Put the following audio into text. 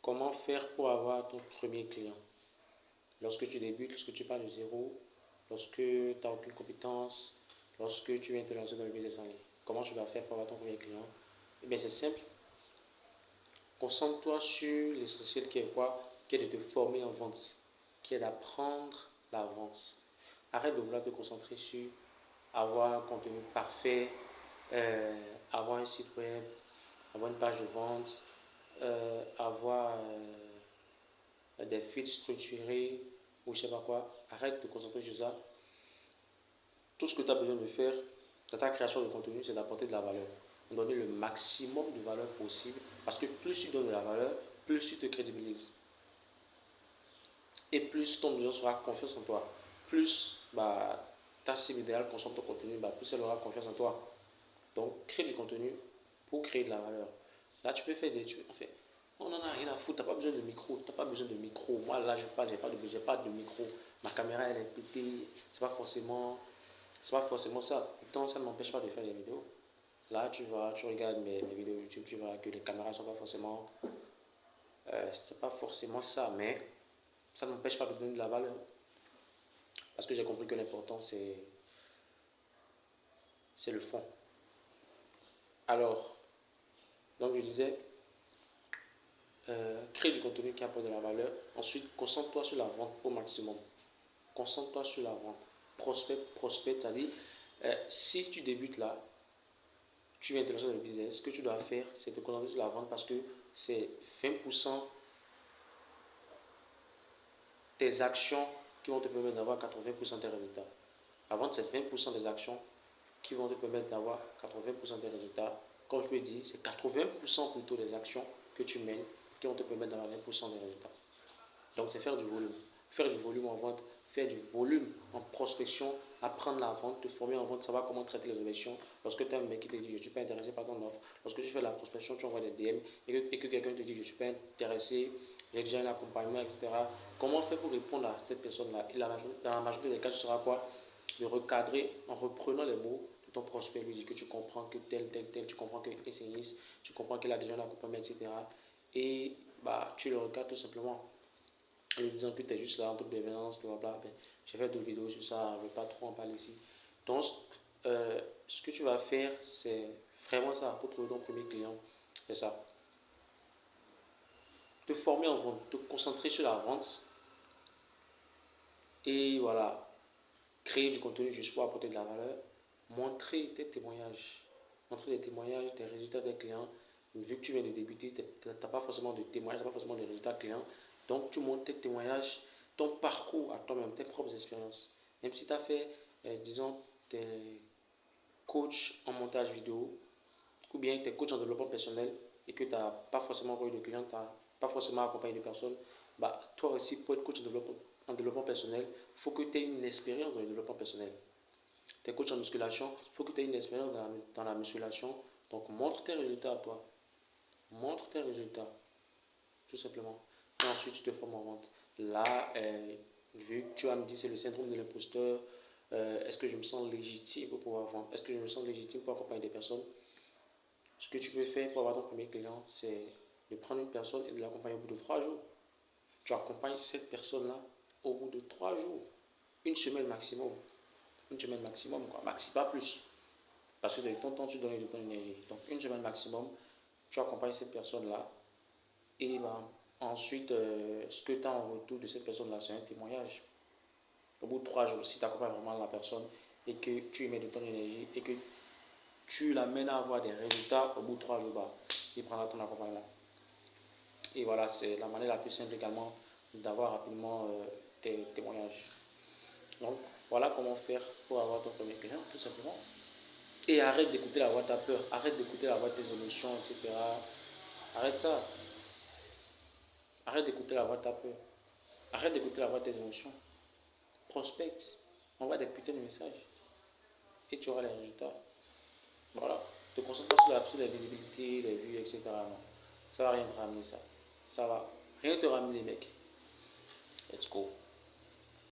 Comment faire pour avoir ton premier client? Lorsque tu débutes, lorsque tu pars de zéro, lorsque tu n'as aucune compétence, lorsque tu viens te lancer dans le business en ligne. Comment tu vas faire pour avoir ton premier client? Eh bien, c'est simple. Concentre-toi sur l'essentiel qui est quoi? Qui est de te former en vente, qui est d'apprendre la vente. Arrête de vouloir te concentrer sur avoir un contenu parfait, avoir un site web, avoir une page de vente, avoir des feeds structurés ou je sais pas quoi. Arrête de te concentrer sur ça. Tout ce que tu as besoin de faire dans ta création de contenu, c'est d'apporter de la valeur. Donner le maximum de valeur possible. Parce que plus tu donnes de la valeur, plus tu te crédibilises. Et plus ton audience aura confiance en toi. Plus ta cible idéale consomme ton contenu, plus elle aura confiance en toi. Donc, crée du contenu pour créer de la valeur. Là, tu peux faire des trucs. En fait, on n'en a rien à foutre. Tu n'as pas besoin de micro. Tu n'as pas besoin de micro. Moi, là, je parle, j'ai pas de micro. Ma caméra, elle est pétée. C'est pas forcément ça. Pourtant, ça ne m'empêche pas de faire des vidéos. Là, tu regardes mes vidéos YouTube, tu vois que les caméras sont pas forcément. C'est pas forcément ça, mais ça ne m'empêche pas de donner de la valeur. Parce que j'ai compris que l'important, c'est le fond. Alors, donc je disais, crée du contenu qui apporte de la valeur. Ensuite, concentre-toi sur la vente au maximum. Concentre-toi sur la vente. Prospect, c'est-à-dire, si tu débutes là, tu viens de lancer dans le business, ce que tu dois faire, c'est te concentrer sur la vente parce que c'est 20% tes actions qui vont te permettre d'avoir 80% des résultats. La vente, c'est 20% des actions qui vont te permettre d'avoir 80% des résultats. Comme je peux dire, c'est 80% plutôt des actions que tu mènes qui vont te permettre d'avoir 20% des résultats. Donc, c'est faire du volume. Faire du volume en vente, faire du volume en prospection, apprendre la vente, te former en vente, savoir comment traiter les objections. Lorsque tu as un mec qui te dit je ne suis pas intéressé par ton offre, lorsque tu fais de la prospection, tu envoies des DM et que quelqu'un te dit je ne suis pas intéressé, j'ai déjà un accompagnement, etc. Comment faire pour répondre à cette personne-là? Et dans la majorité des cas, ce sera quoi? De recadrer en reprenant les mots de ton prospect, lui dire que tu comprends que tel, tu comprends que essayiste, tu comprends qu'il a déjà un accompagnement, etc. Et tu le recadres tout simplement en lui disant que tu es juste là en toute bienveillance, blablabla. J'ai fait d'autres vidéos sur ça, je ne vais pas trop en parler ici. Donc, ce que tu vas faire, c'est vraiment ça pour trouver ton premier client. C'est ça. Te former en vente, te concentrer sur la vente et voilà, créer du contenu juste pour apporter de la valeur, montrer tes témoignages, montrer des témoignages, des résultats des clients. Vu que tu viens de débuter, tu n'as pas forcément de témoignages, tu n'as pas forcément de résultats clients. Donc, tu montres tes témoignages, ton parcours à toi-même, tes propres expériences. Même si tu as fait, disons, tes coachs en montage vidéo, ou bien tes coachs en développement personnel, et que tu n'as pas forcément eu de clients, tu n'as pas forcément accompagné de personnes, toi aussi, pour être coach en développement personnel, il faut que tu aies une expérience dans le développement personnel. Tu es coach en musculation, il faut que tu aies une expérience dans la musculation. Donc, montre tes résultats à toi. Montre tes résultats, tout simplement. Et ensuite, tu te formes en vente. Là, vu que tu vas me dire c'est le syndrome de l'imposteur, est-ce que je me sens légitime pour pouvoir vendre? Est-ce que je me sens légitime pour accompagner des personnes? Ce que tu peux faire pour avoir ton premier client, c'est de prendre une personne et de l'accompagner au bout de 3 jours. Tu accompagnes cette personne-là au bout de 3 jours. Une semaine maximum. Une semaine maximum, quoi. Maxi, pas plus. Parce que c'est de ton temps, tu donnes de ton énergie. Donc, une semaine maximum, tu accompagnes cette personne-là. Et ensuite, ce que tu as en retour de cette personne-là, c'est un témoignage. Au bout de 3 jours, si tu accompagnes vraiment la personne et que tu y mets de ton énergie et que tu l'amènes à avoir des résultats, au bout de 3 jours, il prendra ton accompagnement. Et voilà, c'est la manière la plus simple également d'avoir rapidement tes témoignages. Donc, voilà comment faire pour avoir ton premier client, tout simplement. Et arrête d'écouter la voix de ta peur, arrête d'écouter la voix de tes émotions, etc. Arrête ça. Arrête d'écouter la voix de ta peur. Arrête d'écouter la voix de tes émotions. Prospecte. Envoie des putains de messages. Et tu auras les résultats. Voilà. Te concentre pas sur la visibilité, les vues, etc. Non. Ça va rien te ramener ça. Ça va rien te ramener, mec. Let's go.